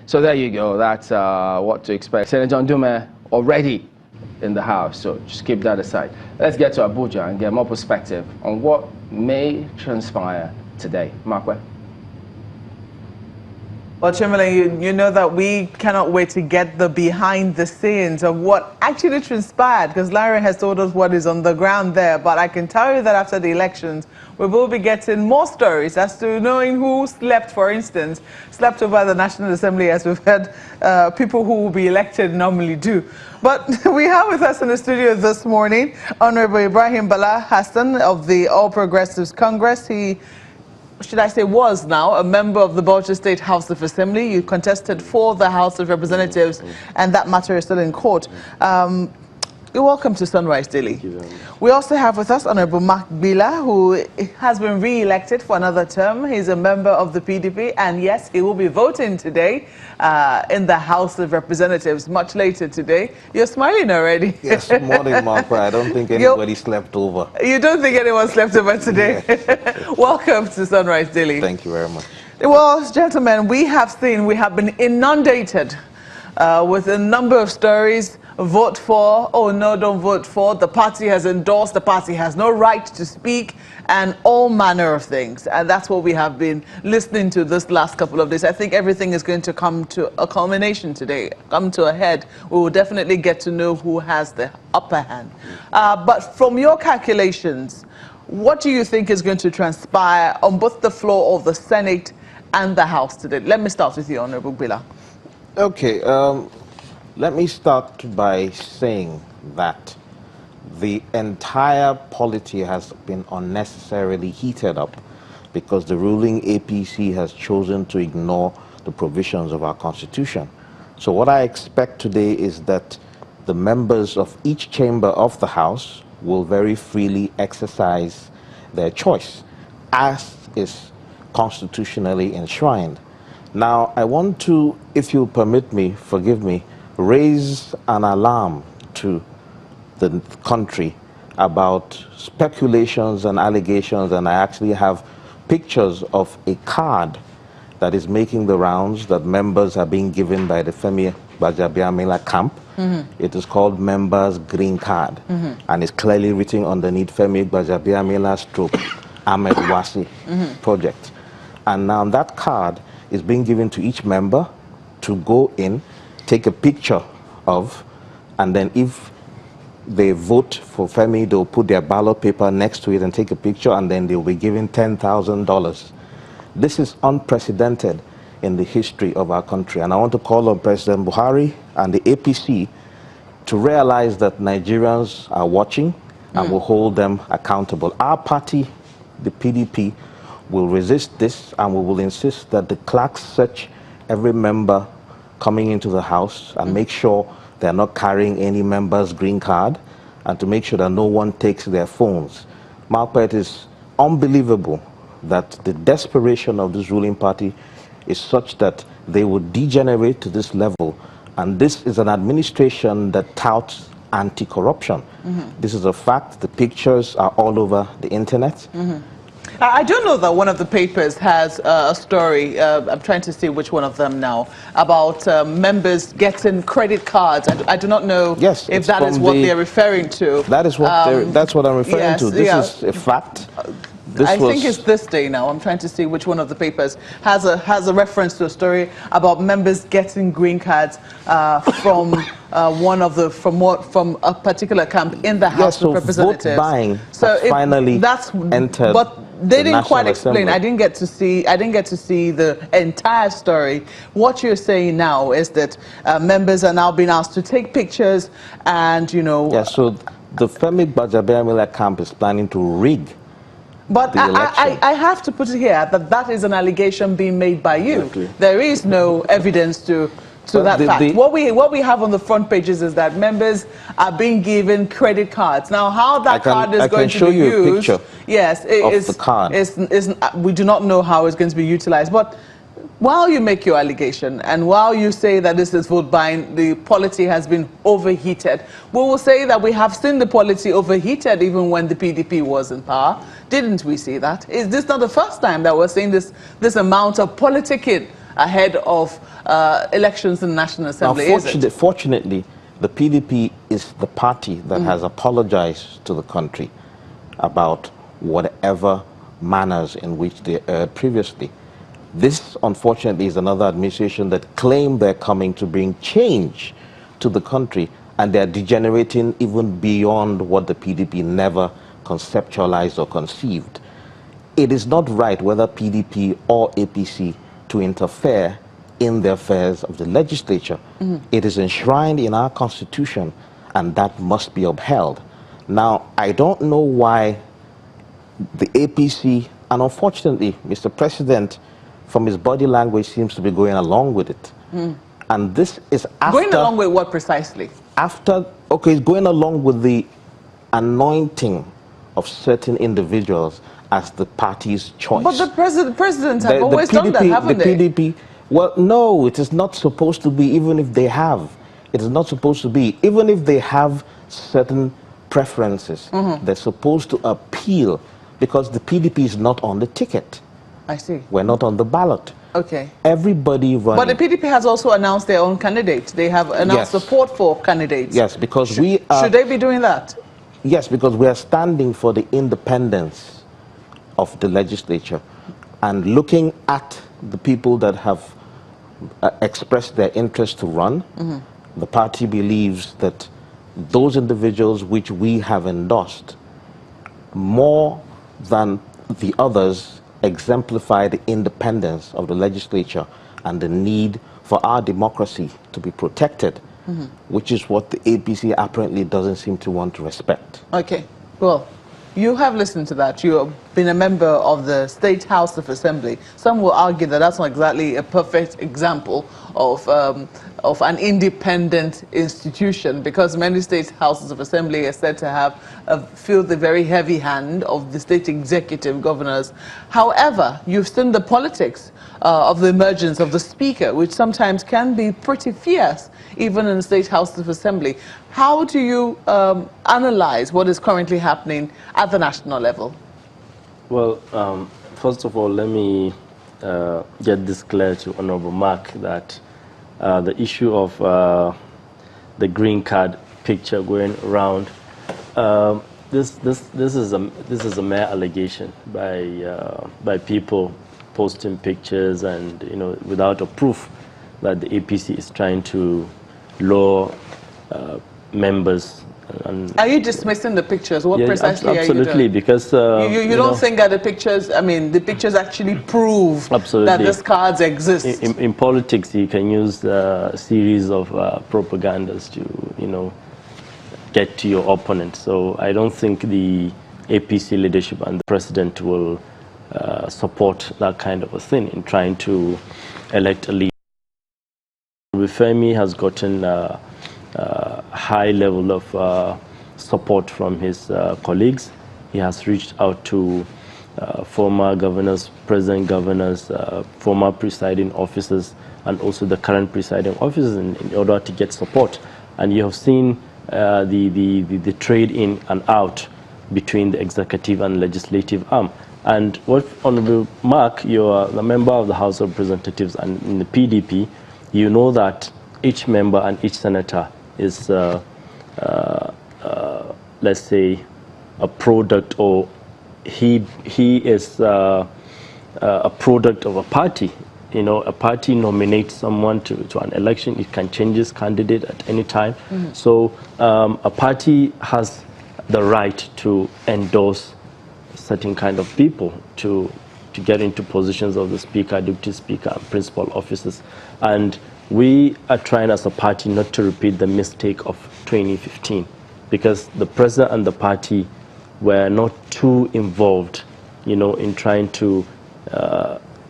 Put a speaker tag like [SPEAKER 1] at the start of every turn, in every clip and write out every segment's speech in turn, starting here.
[SPEAKER 1] So there you go. That's what to expect. Senator John Dume already in the House, so just keep that aside. Let's get to Abuja and get more perspective on what may transpire today. Markwe.
[SPEAKER 2] Well, Chimele, you know that we cannot wait to get the behind the scenes of what actually transpired, because Larry has told us what is on the ground there. But I can tell you that after the elections, we will be getting more stories as to knowing who slept, for instance, slept over the National Assembly, as we've heard people who will be elected normally do. But we have with us in the studio this morning Honorable Ibrahim Bala Hassan of the All Progressives Congress. He, should I say, was now a member of the Bauchi State House of Assembly. You contested for the House of Representatives, and that matter is still in court. You're welcome to Sunrise Daily.
[SPEAKER 3] Thank you very much.
[SPEAKER 2] We also have with us Honorable Mark Bila, who has been re-elected for another term. He's a member of the PDP, and yes, he will be voting today in the House of Representatives much later today. You're smiling already.
[SPEAKER 3] Yes, morning, Mark. I don't think anybody slept over.
[SPEAKER 2] You don't think anyone slept over today? Yeah. Welcome to Sunrise Daily.
[SPEAKER 3] Thank you very much.
[SPEAKER 2] Well, gentlemen, we have been inundated with a number of stories. Vote for, oh no, don't vote for, the party has endorsed, the party has no right to speak, and all manner of things. And that's what we have been listening to this last couple of days. I think everything is going to come to a culmination today, come to a head. We will definitely get to know who has the upper hand. But from your calculations, what do you think is going to transpire on both the floor of the Senate and the House today? Let me start with you, Honorable Bila.
[SPEAKER 3] Okay, let me start by saying that the entire polity has been unnecessarily heated up because the ruling APC has chosen to ignore the provisions of our Constitution. So what I expect today is that the members of each chamber of the House will very freely exercise their choice, as is constitutionally enshrined. Now, I want to, if you permit me, forgive me, raise an alarm to the country about speculations and allegations, and I actually have pictures of a card that is making the rounds that members are being given by the Femi Gbajabiamila camp. It is called Members Green Card, and it's clearly written underneath Femi Gbajabiamila stroke Ahmed Wasi project. And now that card is being given to each member to go in, take a picture of, and then if they vote for Femi, they'll put their ballot paper next to it and take a picture, and then they'll be given $10,000. This is unprecedented in the history of our country, and I want to call on President Buhari and the APC to realize that Nigerians are watching and will hold them accountable. Our party, the PDP, will resist this, and we will insist that the clerks search every member coming into the House and make sure they're not carrying any member's green card, and to make sure that no one takes their phones. Marpa, it is unbelievable that the desperation of this ruling party is such that they would degenerate to this level, and this is an administration that touts anti-corruption. This is a fact. The pictures are all over the internet.
[SPEAKER 2] I do know that one of the papers has a story, I'm trying to see which one of them now, about members getting credit cards. I do not know if that is what they're referring to.
[SPEAKER 3] That is what that's what I'm referring to. This is a fact.
[SPEAKER 2] I think it's this day now. I'm trying to see which one of the papers has a reference to a story about members getting green cards from from a particular camp in the House of Representatives.
[SPEAKER 3] Vote buying finally entered.
[SPEAKER 2] But they didn't quite explain.
[SPEAKER 3] Assembly.
[SPEAKER 2] I didn't get to see the entire story. What you're saying now is that members are now being asked to take pictures, and you know.
[SPEAKER 3] Yeah. So the Femi Gbajabiamila camp is planning to rig.
[SPEAKER 2] But I have to put it here that that is an allegation being made by you. Exactly. There is no evidence to that fact. What we have on the front pages is that members are being given credit cards. Now, how that card is going to be used, yes,
[SPEAKER 3] the card.
[SPEAKER 2] We do not know how it's going to be utilized. But while you make your allegation and while you say that this is vote buying, the polity has been overheated, we will say that we have seen the polity overheated even when the PDP was in power. Didn't we see that? Is this not the first time that we're seeing this amount of politicking ahead of elections in the National Assembly, is it?
[SPEAKER 3] Fortunately, the PDP is the party that has apologized to the country about whatever manners in which they erred previously. This, unfortunately, is another administration that claimed they're coming to bring change to the country, and they're degenerating even beyond what the PDP never conceptualized or conceived. It is not right, whether PDP or APC, to interfere in the affairs of the legislature. It is enshrined in our constitution, and that must be upheld. Now, I don't know why the APC, and unfortunately, Mr. President, from his body language, seems to be going along with it. And this is after...
[SPEAKER 2] Going along with what precisely?
[SPEAKER 3] Okay, it's going along with the anointing of certain individuals as the party's choice.
[SPEAKER 2] But the presidents have always done that, haven't they?
[SPEAKER 3] The PDP, well, no, it is not supposed to be, even if they have. It is not supposed to be. Even if they have certain preferences, they're supposed to appeal, because the PDP is not on the ticket.
[SPEAKER 2] I see.
[SPEAKER 3] We're not on the ballot.
[SPEAKER 2] Okay.
[SPEAKER 3] Everybody running.
[SPEAKER 2] But the PDP has also announced their own candidates. They have announced support for candidates.
[SPEAKER 3] Yes, because
[SPEAKER 2] should they be doing that?
[SPEAKER 3] Yes, because we are standing for the independence of the legislature, and looking at the people that have expressed their interest to run. The party believes that those individuals which we have endorsed, more than the others, exemplify the independence of the legislature and the need for our democracy to be protected, which is what the APC apparently doesn't seem to want to respect.
[SPEAKER 2] Okay, well, you have listened to that. You have been a member of the State House of Assembly. Some will argue that that's not exactly a perfect example of an independent institution, because many state houses of assembly are said to have feel the very heavy hand of the state executive governors. However, you've seen the politics of the emergence of the speaker, which sometimes can be pretty fierce, even in the state house of assembly. How do you analyze what is currently happening at the national level?
[SPEAKER 4] Well, first of all, let me get this clear to Honorable Mark that the issue of the green card picture going around, this is a mere allegation by people posting pictures and without a proof that the APC is trying to lure members.
[SPEAKER 2] Are you dismissing the pictures? What precisely
[SPEAKER 4] absolutely,
[SPEAKER 2] are you doing?
[SPEAKER 4] Because
[SPEAKER 2] you don't think that the pictures, I mean, the pictures actually prove that these cards exist?
[SPEAKER 4] In politics, you can use a series of propagandas to, get to your opponent. So I don't think the APC leadership and the president will support that kind of a thing in trying to elect a leader. Femi has gotten a high level of support from his colleagues. He has reached out to former governors, present governors, former presiding officers, and also the current presiding officers in order to get support. And you have seen the trade in and out between the executive and legislative arm. And what, Honorable Mark, you're a member of the House of Representatives and in the PDP, you know that each member and each senator is, let's say, a product, or he is a product of a party. A party nominates someone to an election. It can change its candidate at any time. So a party has the right to endorse certain kind of people to get into positions of the speaker, deputy speaker, and principal officers. And we are trying as a party not to repeat the mistake of 2015, because the president and the party were not too involved, in trying to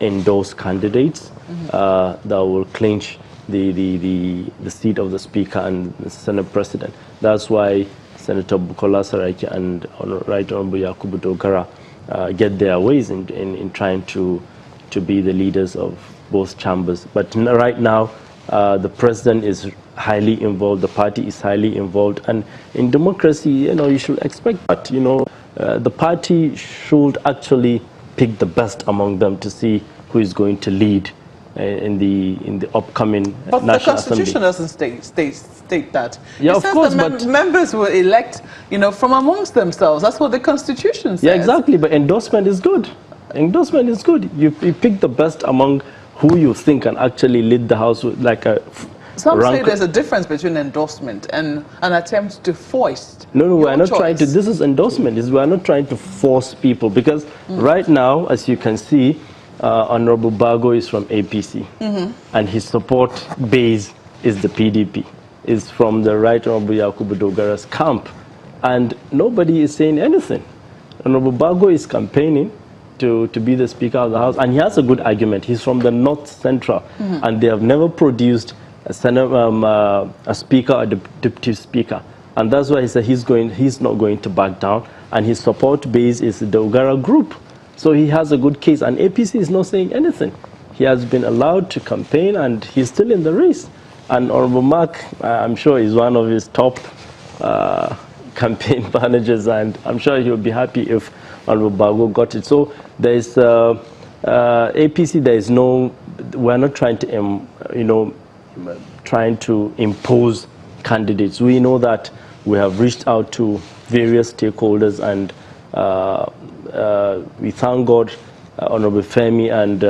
[SPEAKER 4] endorse candidates that will clinch the seat of the speaker and the Senate president. That's why Senator Bukola Saraki and Right Honorable Yakubu Dogara get their ways in trying to be the leaders of both chambers. But right now, the president is highly involved, the party is highly involved, and in democracy, you should expect that. The party should actually pick the best among them to see who is going to lead in the upcoming
[SPEAKER 2] but
[SPEAKER 4] National
[SPEAKER 2] the Constitution
[SPEAKER 4] Assembly.
[SPEAKER 2] doesn't state that.
[SPEAKER 4] Yeah,
[SPEAKER 2] it
[SPEAKER 4] of
[SPEAKER 2] says
[SPEAKER 4] course,
[SPEAKER 2] the
[SPEAKER 4] but
[SPEAKER 2] members will elect, from amongst themselves. That's what the Constitution says.
[SPEAKER 4] yeah, exactly. But endorsement is good. Endorsement is good. You pick the best among who you think can actually lead the House with like a.
[SPEAKER 2] Some say there's a difference between endorsement and an attempt to foist.
[SPEAKER 4] No, we're not
[SPEAKER 2] choice.
[SPEAKER 4] trying to. This is endorsement. We're not trying to force people because right now, as you can see, Honorable Bago is from APC, and his support base is the PDP. Is from the Right Honorable Yakubu Dogara's camp, and nobody is saying anything. Honorable Bago is campaigning to be the Speaker of the House, and he has a good argument. He's from the North Central, and they have never produced a speaker or deputy speaker, and that's why he said he's not going to back down, and his support base is the Dogara group. So he has a good case, and APC is not saying anything. He has been allowed to campaign, and he's still in the race. And Honorable Mark, I'm sure, is one of his top campaign managers, and I'm sure he'll be happy if Honorable Bago got it. So there is APC. There is no. We're not trying to, trying to impose candidates. We know that we have reached out to various stakeholders, and we thank God Honorable Femi and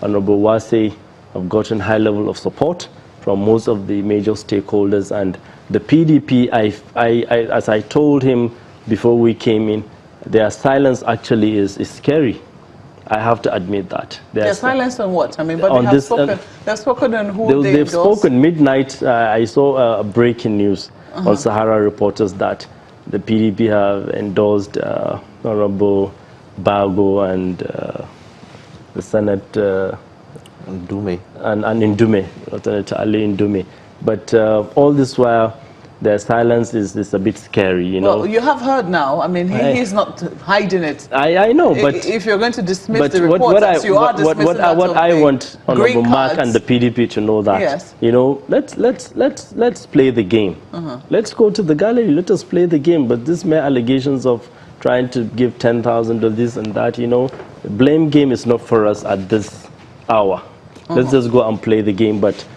[SPEAKER 4] Honorable Wase have gotten high level of support from most of the major stakeholders. And the PDP, as I told him before we came in, their silence actually is scary. I have to admit that.
[SPEAKER 2] Their silence on what? I mean, but they've spoken on who they've endorsed.
[SPEAKER 4] Spoken midnight. I saw a breaking news on Sahara Reporters that the PDP have endorsed Honorable Bago and the Senate
[SPEAKER 3] Ndume.
[SPEAKER 4] and Ndume, Lieutenant Ali Ndume. But all this while, their silence is a bit scary,
[SPEAKER 2] Well, you have heard now. I mean, he's not hiding it.
[SPEAKER 4] I know, but
[SPEAKER 2] if you're going to dismiss the report, you are dismissing
[SPEAKER 4] what I want Honorable Mark and the PDP to know that,
[SPEAKER 2] yes.
[SPEAKER 4] let's play the game. Let's go to the gallery. Let us play the game. But this mere allegations of trying to give 10,000 or this and that, blame game is not for us at this hour. Let's just go and play the game. But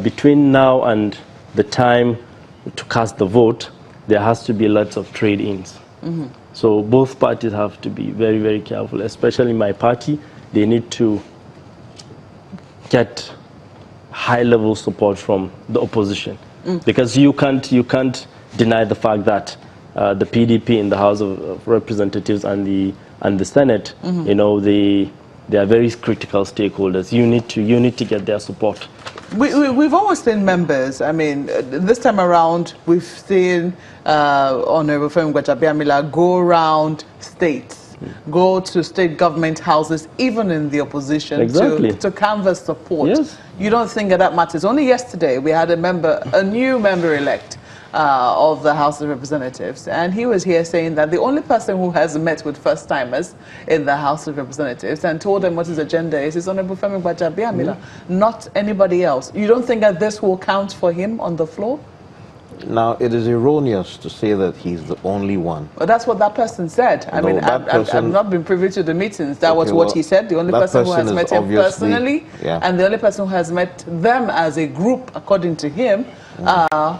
[SPEAKER 4] between now and the time to cast the vote, there has to be lots of trade-ins. So both parties have to be very, very careful, especially my party. They need to get high-level support from the opposition, because you can't deny the fact that the PDP in the House of Representatives and the Senate, they are very critical stakeholders. You need to get their support.
[SPEAKER 2] We've always seen members. I mean, this time around, we've seen Honorable Femi Gbajabiamila go around states, go to state government houses, even in the opposition, to canvass support.
[SPEAKER 4] Yes.
[SPEAKER 2] You don't think that matters? Only yesterday, we had a new member-elect of the House of Representatives, and he was here saying that the only person who has met with first-timers in the House of Representatives and told them what his agenda is Honorable Femi Gbajabiamila, not anybody else. You don't think that this will count for him on the floor?
[SPEAKER 3] Now, it is erroneous to say that he's the only one.
[SPEAKER 2] Well, that's what that person said. I mean, I've not been privy to the meetings. That was what he said. The only person who has met him personally, and the only person who has met them as a group, according to him,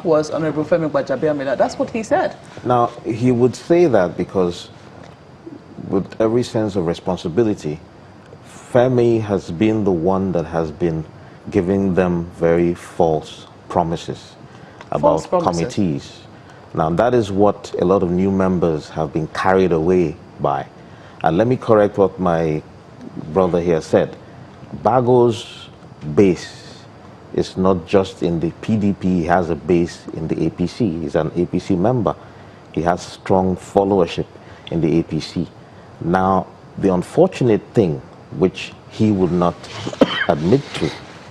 [SPEAKER 2] was Honorable Femi Gbajabiamila. That's what he said.
[SPEAKER 3] Now, he would say that because, with every sense of responsibility, Femi has been the one that has been giving them very false promises about committees. Now, that is what a lot of new members have been carried away by. And let me correct what my brother here said. Bago's base is not just in the PDP, he has a base in the APC. He's an APC member. He has strong followership in the APC. Now, the unfortunate thing, which he would not admit to,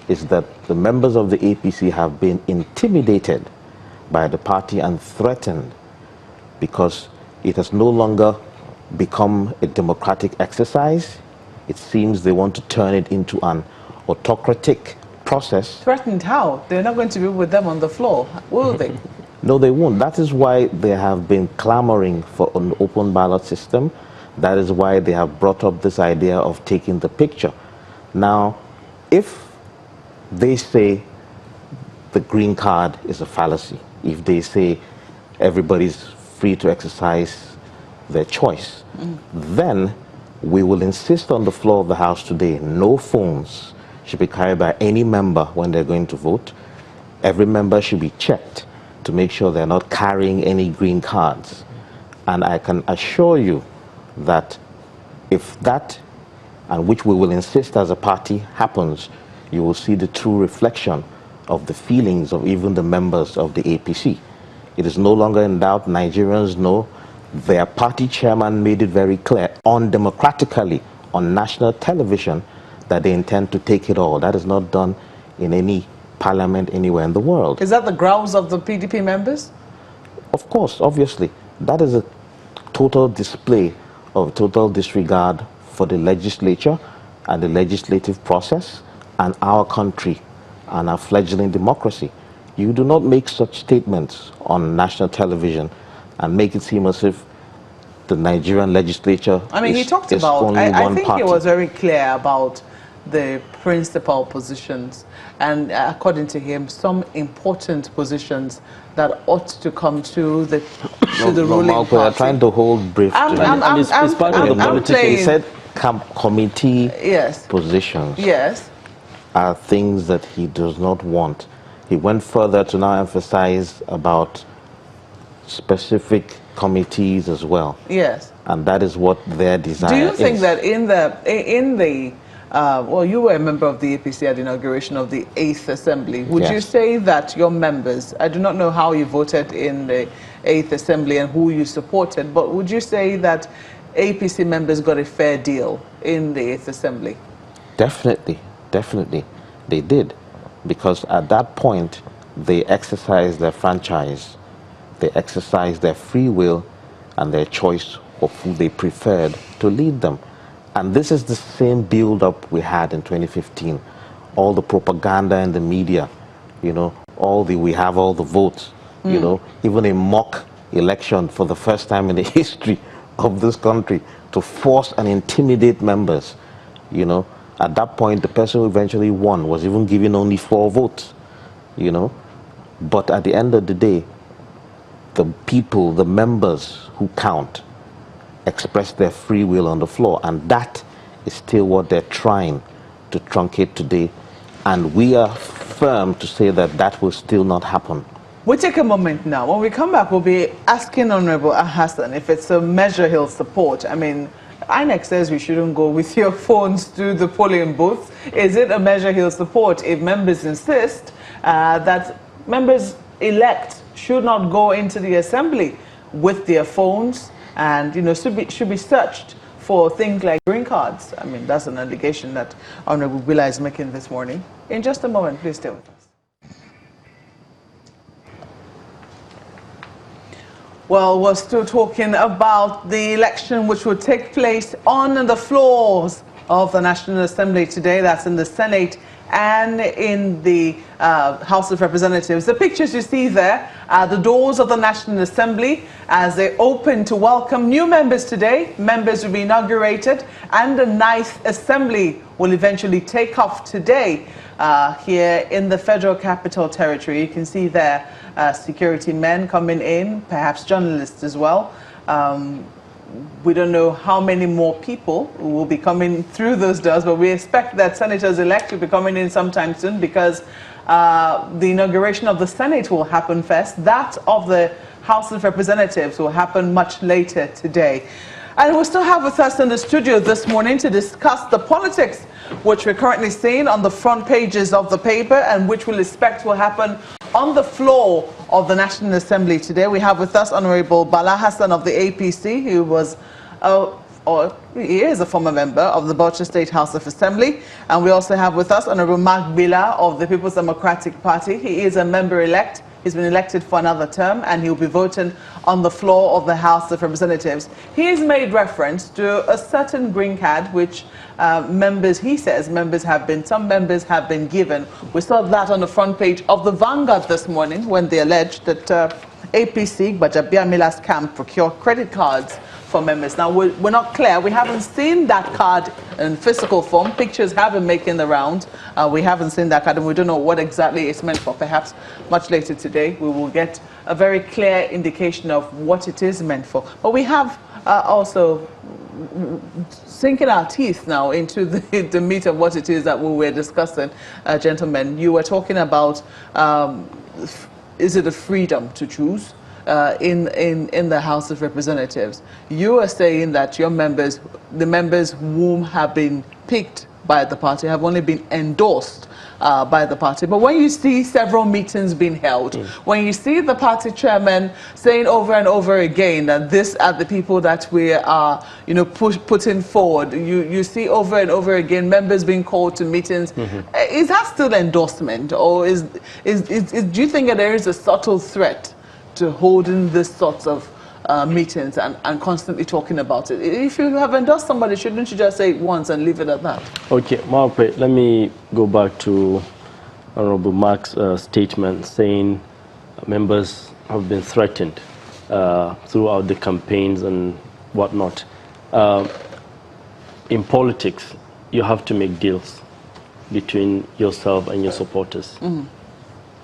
[SPEAKER 3] is that the members of the APC have been intimidated by the party and threatened because it has no longer become a democratic exercise. It seems they want to turn it into an autocratic process.
[SPEAKER 2] Threatened how? They're not going to be with them on the floor, will they?
[SPEAKER 3] No, they won't. That is why they have been clamoring for an open ballot system. That is why they have brought up this idea of taking the picture. Now, if they say the green card is a fallacy, if they say everybody's free to exercise their choice, then we will insist on the floor of the House today, no phones should be carried by any member when they're going to vote. Every member should be checked to make sure they're not carrying any green cards. And I can assure you that if that, and which we will insist as a party, happens, you will see the true reflection of the feelings of even the members of the APC. It is no longer in doubt. Nigerians know. Their party chairman made it very clear, undemocratically, on national television, that they intend to take it all. That is not done in any parliament anywhere in the world.
[SPEAKER 2] Is that the growls of the PDP members?
[SPEAKER 3] Of course, obviously. That is a total display of total disregard for the legislature and the legislative process and our country and our fledgling democracy. You do not make such statements on national television and make it seem as if the Nigerian legislature
[SPEAKER 2] he talked about, I think he was very clear about the principal positions, and according to him, some important positions that ought to come to the ruling party.
[SPEAKER 3] They're trying to hold brief.
[SPEAKER 4] It's part of the politics.
[SPEAKER 3] He said committee positions are things that he does not want. He went further to now emphasize about specific committees as well.
[SPEAKER 2] Yes.
[SPEAKER 3] And that is what their desire is.
[SPEAKER 2] Do you think that in the well, you were a member of the APC at the inauguration of the 8th Assembly. Would you say that your members, I do not know how you voted in the 8th Assembly and who you supported, but would you say that APC members got a fair deal in the 8th Assembly?
[SPEAKER 3] Definitely, definitely. They did. Because at that point, they exercised their franchise. They exercised their free will and their choice of who they preferred to lead them. And this is the same build-up we had in 2015. All the propaganda in the media, you know, we have all the votes, you know, even a mock election for the first time in the history of this country to force and intimidate members, you know. At that point, the person who eventually won was even given only 4 votes, you know. But at the end of the day, the people, the members who count, express their free will on the floor, and that is still what they're trying to truncate today, and we are firm to say that that will still not happen.
[SPEAKER 2] We'll take a moment now. When we come back, we'll be asking Honorable Hassan if it's a measure he'll support. I mean, INEC says we shouldn't go with your phones to the polling booth. Is it a measure he'll support if members insist that members-elect should not go into the assembly with their phones and, you know, should be searched for things like green cards? I mean, that's an allegation that Honorable Bila is making this morning. In just a moment, please stay with us. Well, we're still talking about the election which will take place on the floors of the National Assembly today. That's in the Senate and in the House of Representatives. The pictures you see there are the doors of the National Assembly as they open to welcome new members today. Members will be inaugurated, and the 9th Assembly will eventually take off today here in the Federal Capital Territory. You can see there security men coming in, perhaps journalists as well. We don't know how many more people will be coming through those doors, but we expect that senators-elect will be coming in sometime soon, because the inauguration of the Senate will happen first. That of the House of Representatives will happen much later today. And we'll still have with us in the studio this morning to discuss the politics which we're currently seeing on the front pages of the paper and which we'll expect will happen on the floor of the National Assembly today. We have with us Honorable Bala Hassan of the APC, who was, he is a former member of the Bauchi State House of Assembly. And we also have with us Honorable Mark Bila of the People's Democratic Party. He is a member-elect. He's been elected for another term, and he'll be voting on the floor of the House of Representatives. He has made reference to a certain green card, which he says some members have been given. We saw that on the front page of the Vanguard this morning when they alleged that APC, Gbajabiamila's camp, procured credit cards for members. Now, we're not clear. We haven't seen that card in physical form. Pictures have been making the round. We haven't seen that card, and we don't know what exactly it's meant for. Perhaps much later today, we will get a very clear indication of what it is meant for. But we have also sinking our teeth now into the meat of what it is that we were discussing, gentlemen. You were talking about, is it a freedom to choose in the House of Representatives? You are saying that your members, the members whom have been picked by the party, have only been endorsed by the party. But when you see several meetings being held, when you see the party chairman saying over and over again that these are the people that we are, putting forward, you see over and over again members being called to meetings. Is that still endorsement, or do you think that there is a subtle threat to holding this sorts of meetings and constantly talking about it? If you have endorsed somebody, shouldn't you just say it once and leave it at that? Okay,
[SPEAKER 4] Marpe, let me go back to Honorable Mark's statement saying members have been threatened throughout the campaigns and whatnot. In politics, you have to make deals between yourself and your supporters.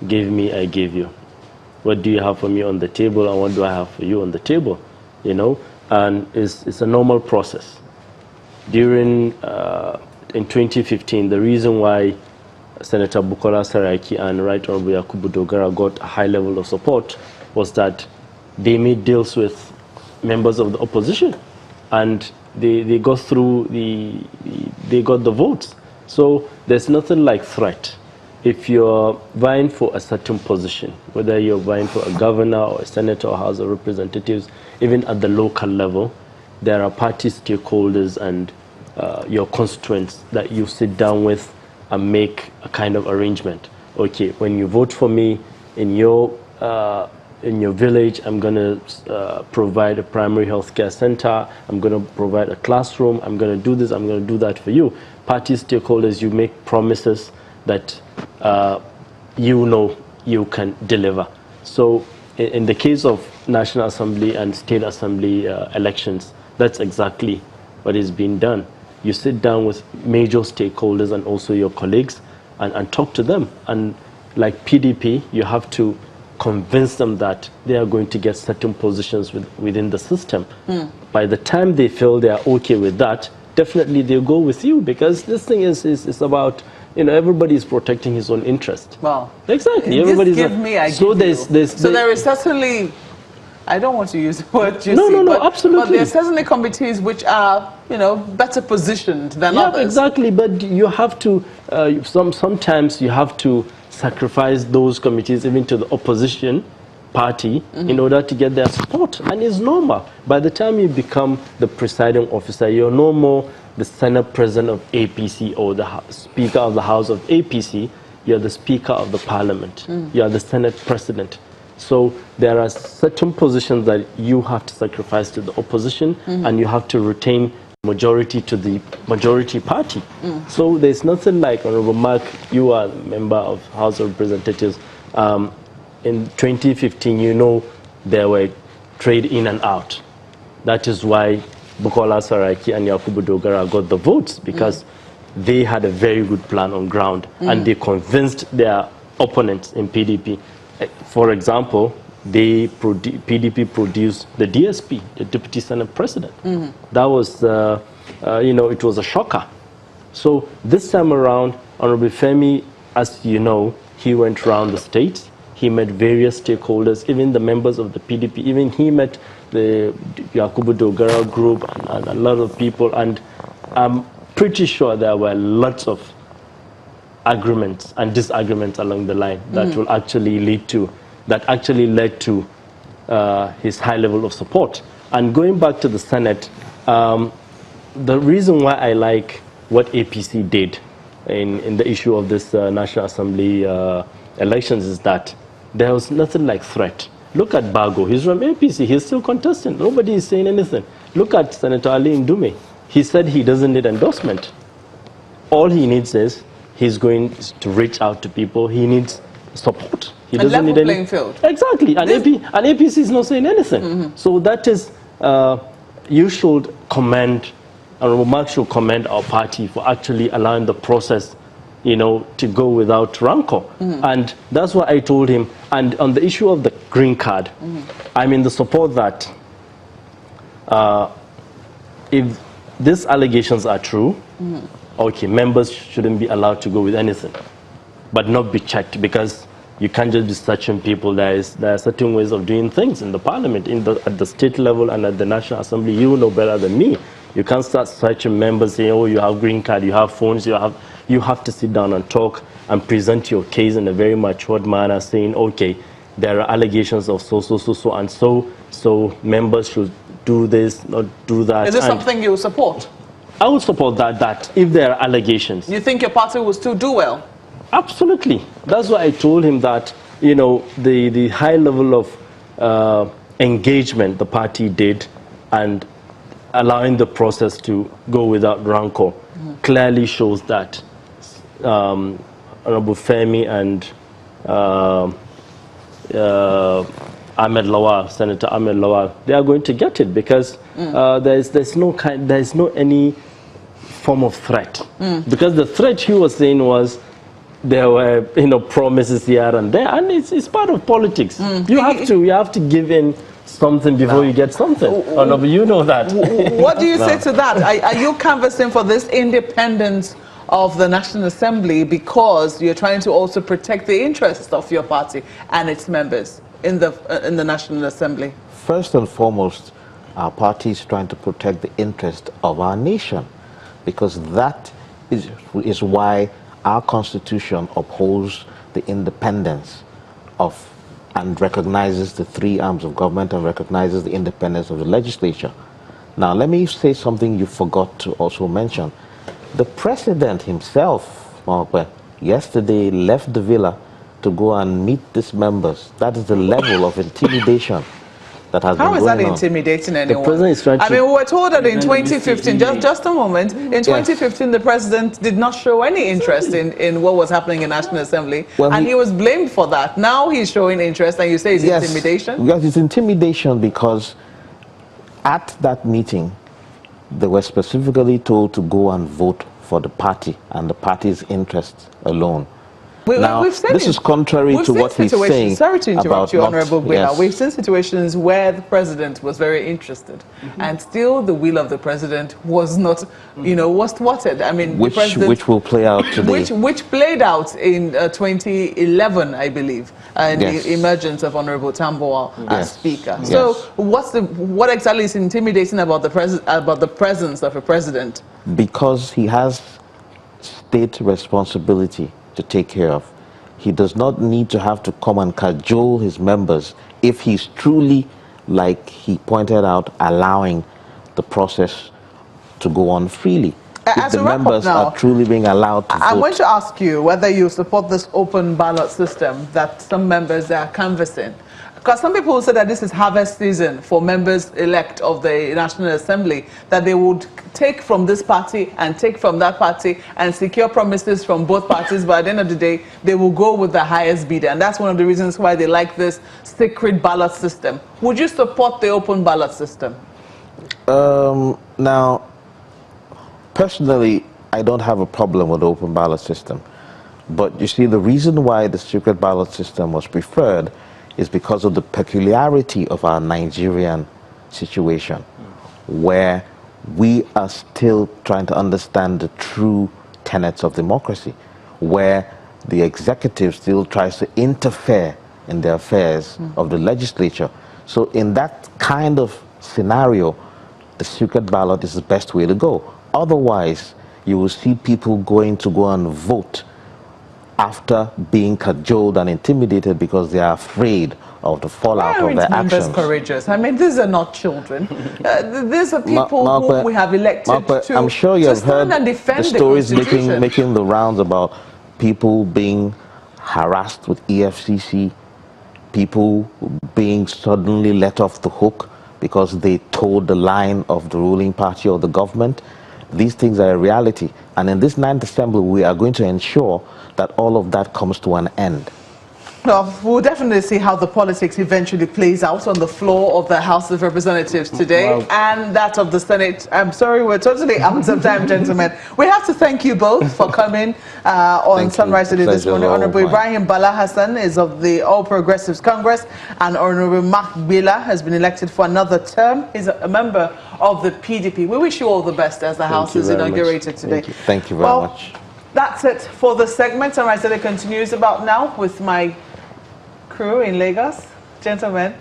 [SPEAKER 4] Give me, I give you. What do you have for me on the table, and what do I have for you on the table? And it's a normal process. During, in 2015, the reason why Senator Bukola Saraki and Right Honorable Yakubu Dogara got a high level of support was that they made deals with members of the opposition, and they got through they got the votes. So there's nothing like threat. If you're vying for a certain position, whether you're vying for a governor or a senator or House of Representatives, even at the local level, there are party stakeholders and your constituents that you sit down with and make a kind of arrangement. Okay, when you vote for me in your village, I'm going to provide a primary health care center, I'm going to provide a classroom, I'm going to do this, I'm going to do that for you. Party stakeholders, you make promises that you can deliver. So in the case of National Assembly and State Assembly elections, that's exactly what is being done. You sit down with major stakeholders and also your colleagues and talk to them. And like PDP, you have to convince them that they are going to get certain positions within the system. By the time they feel they are okay with that, definitely they'll go with you, because this thing is about, everybody is protecting his own interest.
[SPEAKER 2] Wow.
[SPEAKER 4] Exactly.
[SPEAKER 2] Everybody's give me, I so give you. So there is certainly, I don't want to use the word juicy,
[SPEAKER 4] no, absolutely.
[SPEAKER 2] But there are certainly committees which are, better positioned than others.
[SPEAKER 4] Yeah, exactly. But you have to, sometimes you have to sacrifice those committees even to the opposition party in order to get their support. And it's normal. By the time you become the presiding officer, you're no more the Senate President of APC or the Speaker of the House of APC. You're the Speaker of the Parliament. You're the Senate President. So there are certain positions that you have to sacrifice to the opposition, and you have to retain majority to the majority party. So there's nothing like, Honorable Mark, you are a member of House of Representatives. In 2015, there were trade in and out. That is why Bukola Saraki and Yakubu Dogara got the votes, because they had a very good plan on ground, and they convinced their opponents in PDP. For example, PDP produced the DSP, the Deputy Senate President. That was, it was a shocker. So this time around, Honorable Femi, as you know, he went around the states. He met various stakeholders, even the members of the PDP. Even he met the Yakubu Dogara group and a lot of people. And I'm pretty sure there were lots of agreements and disagreements along the line that will actually led to his high level of support. And going back to the Senate, the reason why I like what APC did in the issue of this National Assembly elections is that there was nothing like threat. Look at Bago. He's from APC. He's still contesting. Nobody is saying anything. Look at Senator Ali Ndume. He said he doesn't need endorsement. All he needs is he's going to reach out to people. He needs support. He doesn't need any playing field. Exactly. And APC is not saying anything. So that is, you should commend, Honorable Mark should commend our party for actually allowing the process, to go without rancor. And that's what I told him. And on the issue of the green card, I'm in the support that if these allegations are true, okay, members shouldn't be allowed to go with anything, but not be checked, because you can't just be searching people. There are certain ways of doing things in the parliament, at the state level and at the National Assembly. You know better than me. You can't start searching members, saying, oh, you have green card, you have phones, you have to sit down and talk and present your case in a very matured manner, saying, okay, there are allegations of so members should do this, not do that.
[SPEAKER 2] Is this something you support?
[SPEAKER 4] I would support that if there are allegations.
[SPEAKER 2] You think your party will still do well?
[SPEAKER 4] Absolutely. That's why I told him that, the high level of engagement the party did and allowing the process to go without rancor clearly shows that Honorable Femi and Senator Ahmed Lawal, they are going to get it, because there's no any form of threat. Because the threat he was saying was there were promises here and there, and it's part of politics. You have to give in something before you get something. Oh, no, but you know that.
[SPEAKER 2] What do you say to that? Are you canvassing for this independence of the National Assembly because you're trying to also protect the interests of your party and its members in the National Assembly?
[SPEAKER 3] First and foremost, our party is trying to protect the interest of our nation, because that is why our Constitution upholds the independence of and recognizes the three arms of government and recognizes the independence of the legislature. Now, let me say something you forgot to also mention. The president himself, yesterday left the villa to go and meet these members. That is the level of intimidation that has been going on.
[SPEAKER 2] How is that intimidating anyone?
[SPEAKER 4] The president is trying to...
[SPEAKER 2] I mean, we were told that in 2015, just a moment, in 2015, the president did not show any interest in what was happening in National Assembly, and he was blamed for that. Now he's showing interest, and you say it's intimidation?
[SPEAKER 3] Yes, it's intimidation, because at that meeting, they were specifically told to go and vote for the party and the party's interests alone. Now, this is contrary to what he's saying.
[SPEAKER 2] Sorry to interrupt you, Honorable Gwena.
[SPEAKER 3] Yes.
[SPEAKER 2] We've seen situations where the president was very interested, and still the will of the president was not, was thwarted. I mean,
[SPEAKER 3] which will play out today.
[SPEAKER 2] Which played out in 2011, I believe, and the emergence of Honorable Tambuwal as Speaker.
[SPEAKER 3] Yes.
[SPEAKER 2] So, what exactly is intimidating about the presence of a president?
[SPEAKER 3] Because he has state responsibility to take care of. He does not need to have to come and cajole his members if he's truly, like he pointed out, allowing the process to go on freely. If the members are truly being allowed to vote.
[SPEAKER 2] I want to ask you whether you support this open ballot system that some members are canvassing. Because some people say that this is harvest season for members-elect of the National Assembly, that they would take from this party and take from that party and secure promises from both parties, but at the end of the day, they will go with the highest bidder. And that's one of the reasons why they like this secret ballot system. Would you support the open ballot system?
[SPEAKER 3] Now, personally, I don't have a problem with the open ballot system. But you see, the reason why the secret ballot system was preferred is because of the peculiarity of our Nigerian situation, where we are still trying to understand the true tenets of democracy, where the executive still tries to interfere in the affairs of the legislature. So in that kind of scenario, the secret ballot is the best way to go. Otherwise, you will see people going to go and vote after being cajoled and intimidated because they are afraid of the fallout of their actions.
[SPEAKER 2] Members courageous? I mean, these are not children. These are people who we have elected to
[SPEAKER 3] I'm sure you have heard the stories making the rounds about people being harassed with EFCC, people being suddenly let off the hook because they toed the line of the ruling party or the government. These things are a reality. And in this 9th Assembly, we are going to ensure that all of that comes to an end.
[SPEAKER 2] Well, we'll definitely see how the politics eventually plays out on the floor of the House of Representatives today and that of the Senate. I'm sorry, we're totally out of time, gentlemen. We have to thank you both for coming on Sunrise Today this morning. Honorable Ibrahim Bala Hassan is of the All Progressives Congress, and Honorable Mark Bila has been elected for another term. He's a member of the PDP. We wish you all the best as the House is inaugurated today.
[SPEAKER 3] Thank you very much.
[SPEAKER 2] That's it for the segment. Sunrise Today continues about now with my crew in Lagos. Gentlemen.